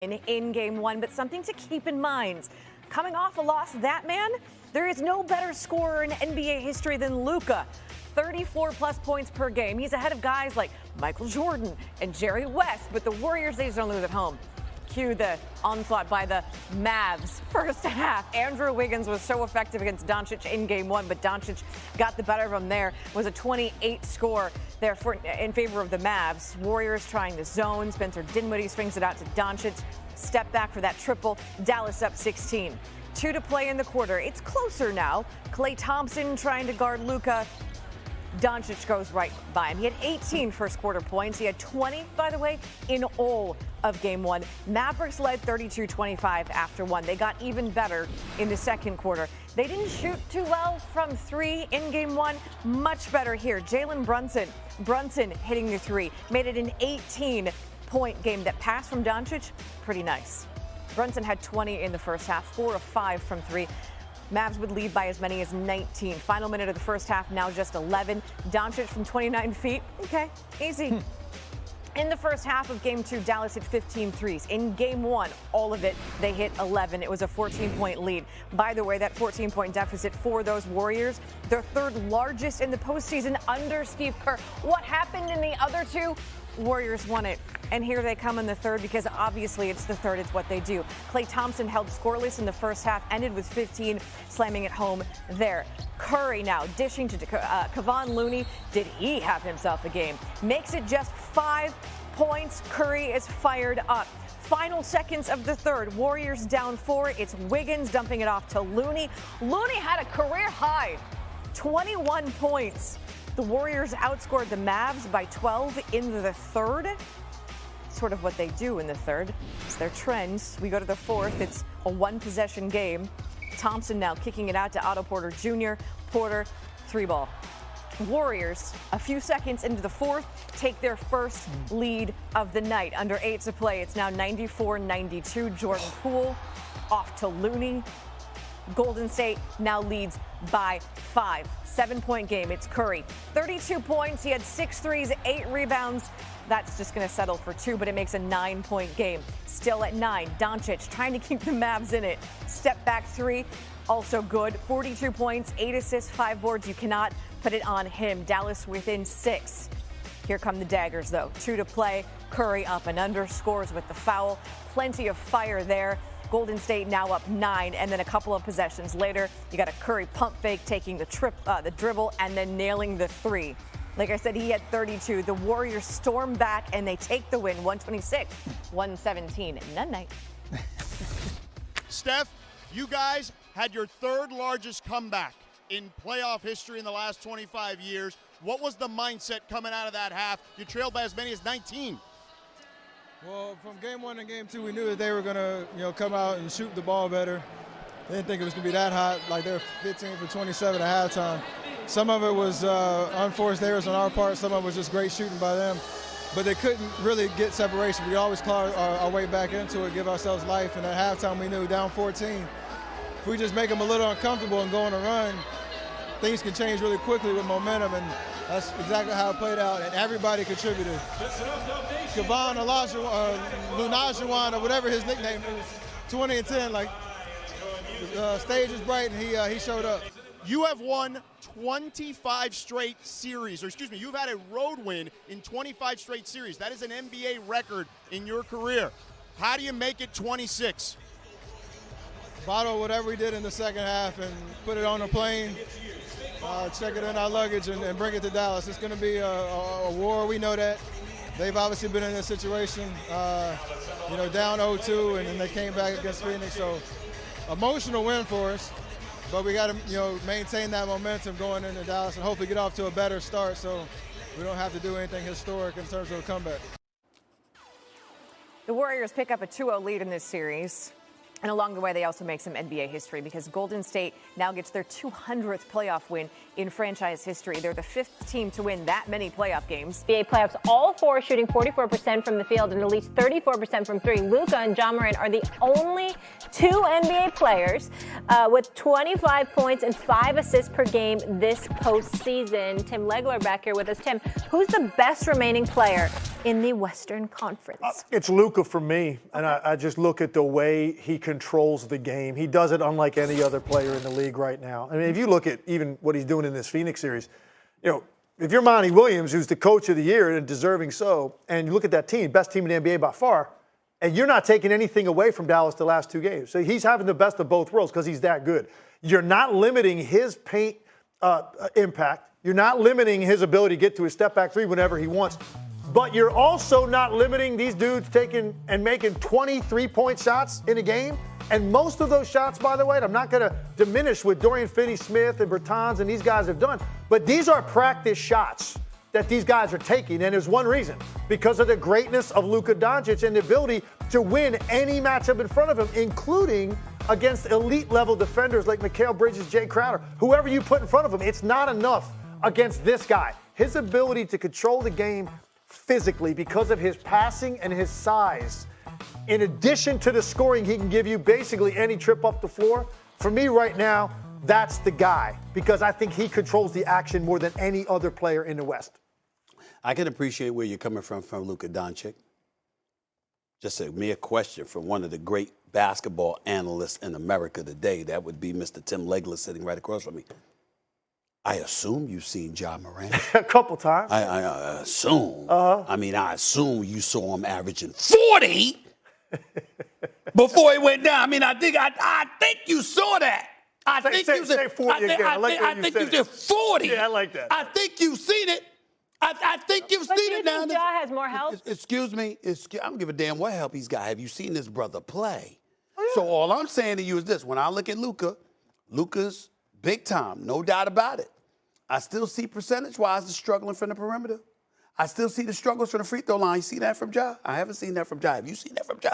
in game one, but something to keep in mind. Coming off a loss, that man, there is no better scorer in NBA history than Luka. 34-plus points per game. He's ahead of guys like Michael Jordan and Jerry West, but the Warriors, they just don't lose at home. Cue the onslaught by the Mavs first half. Andrew Wiggins was so effective against Doncic in game one, but Doncic got the better of him there. It was a 28 score there in favor of the Mavs. Warriors trying the zone. Spencer Dinwiddie swings it out to Doncic. Step back for that triple. Dallas up 16. 2 to play in the quarter. It's closer now. Klay Thompson trying to guard Luka. Doncic goes right by him. He had 18 first quarter points. He had 20, by the way, in all of game one. Mavericks led 32-25 after one. They got even better in the second quarter. They didn't shoot too well from three in game one. Much better here. Jalen Brunson hitting the three. Made it an 18-point game. That pass from Doncic, pretty nice. Brunson had 20 in the first half, 4 of 5 from three. Mavs would lead by as many as 19. Final minute of the first half, now just 11. Doncic from 29 feet. Okay, easy. In the first half of game two, Dallas hit 15 threes. In game one, all of it, they hit 11. It was a 14-point lead. By the way, that 14-point deficit for those Warriors, their third largest in the postseason under Steve Kerr. What happened in the other two? Warriors won it. And here they come in the third, because obviously it's the third. It's what they do. Klay Thompson held scoreless in the first half, ended with 15, slamming it home there. Curry now dishing to Kevon Looney. Did he have himself a game? Makes it just 5 points. Curry is fired up. Final seconds of the third. Warriors down 4. It's Wiggins dumping it off to Looney. Looney had a career high, 21 points. The Warriors outscored the Mavs by 12 in the third. Sort of what they do in the third. It's their trends. We go to the fourth. It's a one-possession game. Thompson now kicking it out to Otto Porter Jr. Porter, 3-ball. Warriors, a few seconds into the fourth, take their first lead of the night. Under 8 to play, it's now 94-92. Jordan Poole off to Looney. Golden State now leads by 5. 7-point game. It's Curry. 32 points. He had 6 threes, 8 rebounds. That's just going to settle for 2, but it makes a 9-point game. Still at 9. Doncic trying to keep the Mavs in it. Step back 3, also good. 42 points, 8 assists, 5 boards. You cannot put it on him. Dallas within 6. Here come the daggers, though. 2 to play. Curry up and under. Scores with the foul. Plenty of fire there. Golden State now up 9, and then a couple of possessions later, you got a Curry pump fake, taking the dribble, and then nailing the 3. Like I said, he had 32. The Warriors storm back, and they take the win, 126-117. Night. Steph, you guys had your third largest comeback in playoff history in the last 25 years. What was the mindset coming out of that half? You trailed by as many as 19. Well, from game one and game two, we knew that they were going to, come out and shoot the ball better. They didn't think it was going to be that hot. Like, they were 15 for 27 at halftime. Some of it was unforced errors on our part. Some of it was just great shooting by them. But they couldn't really get separation. We always claw our way back into it, give ourselves life. And at halftime, we knew down 14, if we just make them a little uncomfortable and go on a run, things can change really quickly with momentum. And that's exactly how it played out, and everybody contributed. Kevon Lunajuan, or whatever his nickname is, 20 and 10, like, the stage is bright, and he showed up. You have won 25 straight series, or excuse me, you've had a road win in 25 straight series. That is an NBA record in your career. How do you make it 26? Bottle whatever we did in the second half and put it on a plane. Check it in our luggage and bring it to Dallas. It's going to be a war. We know that. They've obviously been in this situation, down 0-2, and then they came back against Phoenix. So, emotional win for us. But we got to, maintain that momentum going into Dallas and hopefully get off to a better start so we don't have to do anything historic in terms of a comeback. The Warriors pick up a 2-0 lead in this series. And along the way, they also make some NBA history, because Golden State now gets their 200th playoff win in franchise history. They're the 5th team to win that many playoff games. NBA playoffs, all 4 shooting 44% from the field and at least 34% from 3. Luka and Ja Morant are the only 2 NBA players with 25 points and 5 assists per game this postseason. Tim Legler back here with us. Tim, who's the best remaining player in the Western Conference? It's Luka for me, and I just look at the way he controls the game. He does it unlike any other player in the league right now. I mean, if you look at even what he's doing in this Phoenix series, if you're Monty Williams, who's the coach of the year and deserving so, and you look at that team, best team in the NBA by far, and you're not taking anything away from Dallas the last 2 games. So he's having the best of both worlds because he's that good. You're not limiting his paint impact. You're not limiting his ability to get to his step-back three whenever he wants. But you're also not limiting these dudes taking and making 20 3-point shots in a game. And most of those shots, by the way, and I'm not going to diminish what Dorian Finney-Smith and Bertans and these guys have done, but these are practice shots that these guys are taking. And there's one reason, because of the greatness of Luka Doncic and the ability to win any matchup in front of him, including against elite-level defenders like Mikal Bridges, Jay Crowder, whoever you put in front of him. It's not enough against this guy. His ability to control the game physically because of his passing and his size, in addition to the scoring he can give you basically any trip up the floor, for me right now, that's the guy, because I think he controls the action more than any other player in the West. I can appreciate where you're coming from Luka Doncic. Just a mere question from one of the great basketball analysts in America today. That would be Mr. Tim Legler sitting right across from me. I assume you've seen Ja Morant. A couple times. I assume. I mean, I assume you saw him averaging 40 before he went down. I mean, I think you saw that. I think you said 40 again. I think you said 40. Yeah, I like that. I think you've seen it. I think you've seen it now. But Ja has more help? Excuse me. I don't give a damn what help he's got. Have you seen this brother play? Oh, yeah. So all I'm saying to you is this. When I look at Luka's big time, no doubt about it. I still see percentage-wise the struggling from the perimeter. I still see the struggles from the free throw line. You see that from Ja? I haven't seen that from Ja. Have you seen that from Ja?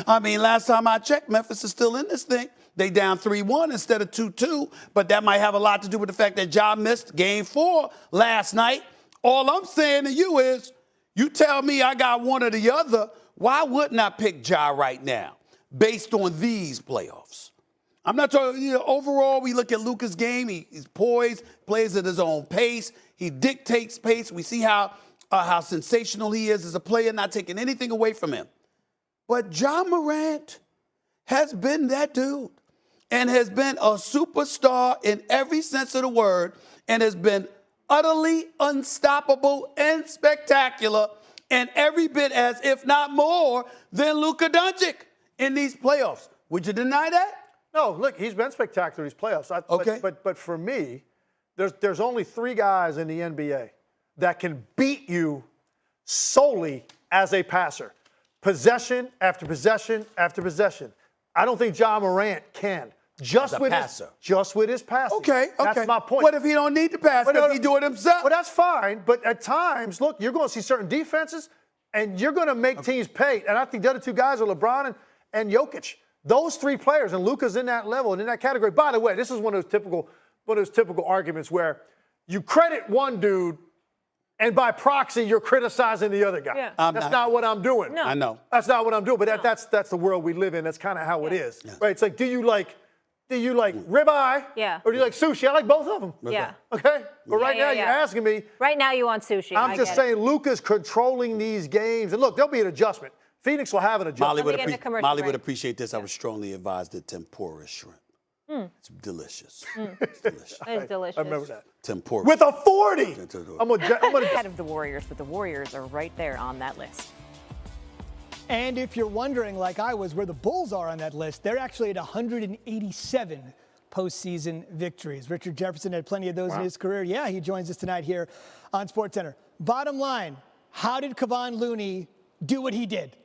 I mean, last time I checked, Memphis is still in this thing. They down 3-1 instead of 2-2, but that might have a lot to do with the fact that Ja missed Game 4 last night. All I'm saying to you is, you tell me I got one or the other, why wouldn't I pick Ja right now based on these playoffs? I'm not talking, overall, we look at Luka's game. He's poised, plays at his own pace. He dictates pace. We see how sensational he is as a player, not taking anything away from him. But Ja Morant has been that dude and has been a superstar in every sense of the word and has been utterly unstoppable and spectacular and every bit as, if not more, than Luka Doncic in these playoffs. Would you deny that? No, look, he's been spectacular in these playoffs. Okay. But for me, there's only 3 guys in the NBA that can beat you solely as a passer. Possession after possession after possession. I don't think Ja Morant can. Just with his passing. Okay. That's my point. What if he don't need to pass? Because he do it himself? Well, that's fine. But at times, look, you're going to see certain defenses, and you're going to make teams pay. And I think the other 2 guys are LeBron and Jokic. Those 3 players, and Luka's in that level and in that category. By the way, this is one of those typical arguments where you credit one dude, and by proxy, you're criticizing the other guy. Yeah. That's not what I'm doing. No. I know. That's not what I'm doing. But that's the world we live in. That's kind of how it is. Yeah. Right? It's like, do you like ribeye? Yeah. Or do you like sushi? I like both of them. Yeah. Okay? But right now, you're asking me. Right now, you want sushi. I'm just saying Luka's controlling these games. And look, there'll be an adjustment. Phoenix will have an adjustment. Molly would appreciate this. I would strongly advise the tempura shrimp. It's delicious. It's delicious. It's delicious. I remember that. Tempura. With a 40! I'm gonna Ahead of the Warriors, but the Warriors are right there on that list. And if you're wondering, like I was, where the Bulls are on that list, they're actually at 187 postseason victories. Richard Jefferson had plenty of those in his career. Yeah, he joins us tonight here on SportsCenter. Bottom line, how did Kevon Looney do what he did?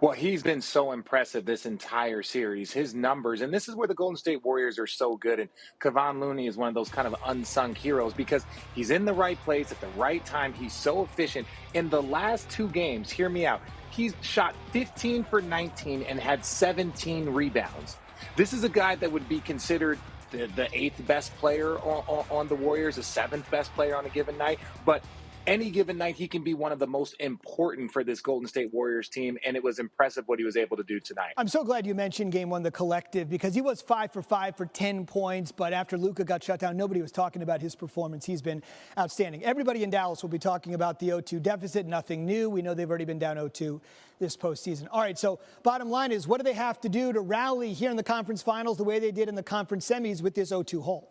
Well, he's been so impressive this entire series. His numbers, and this is where the Golden State Warriors are so good. And Kevon Looney is one of those kind of unsung heroes because he's in the right place at the right time. He's so efficient. In the last 2 games, hear me out, he's shot 15 for 19 and had 17 rebounds. This is a guy that would be considered the 8th best player on the Warriors, the 7th best player on a given night. But any given night, he can be one of the most important for this Golden State Warriors team, and it was impressive what he was able to do tonight. I'm so glad you mentioned game one, the collective, because he was 5 for 5 for 10 points, but after Luka got shut down, nobody was talking about his performance. He's been outstanding. Everybody in Dallas will be talking about the 0-2 deficit, nothing new. We know they've already been down 0-2 this postseason. All right, so bottom line is, what do they have to do to rally here in the conference finals the way they did in the conference semis with this 0-2 hole?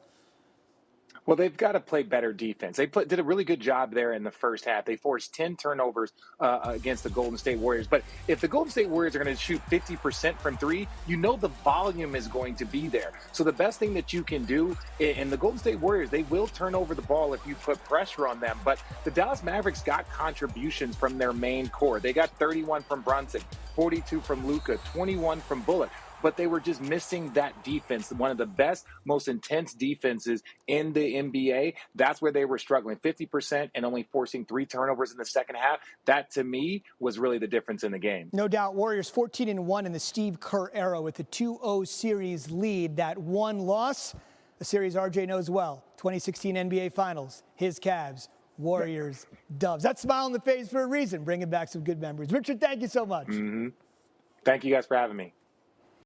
Well, they've got to play better defense. They did a really good job there in the first half. They forced 10 turnovers against the Golden State Warriors. But if the Golden State Warriors are going to shoot 50% from three, you know the volume is going to be there. So the best thing that you can do, and the Golden State Warriors, they will turn over the ball if you put pressure on them. But the Dallas Mavericks got contributions from their main core. They got 31 from Brunson, 42 from Luka, 21 from Bullock. But they were just missing that defense, one of the best, most intense defenses in the NBA. That's where they were struggling, 50% and only forcing 3 turnovers in the second half. That, to me, was really the difference in the game. No doubt, Warriors 14-1 in the Steve Kerr era with a 2-0 series lead. That one loss, a series RJ knows well, 2016 NBA Finals, his Cavs, Warriors, Dubs. That smile on the face for a reason, bringing back some good memories. Richard, thank you so much. Thank you guys for having me.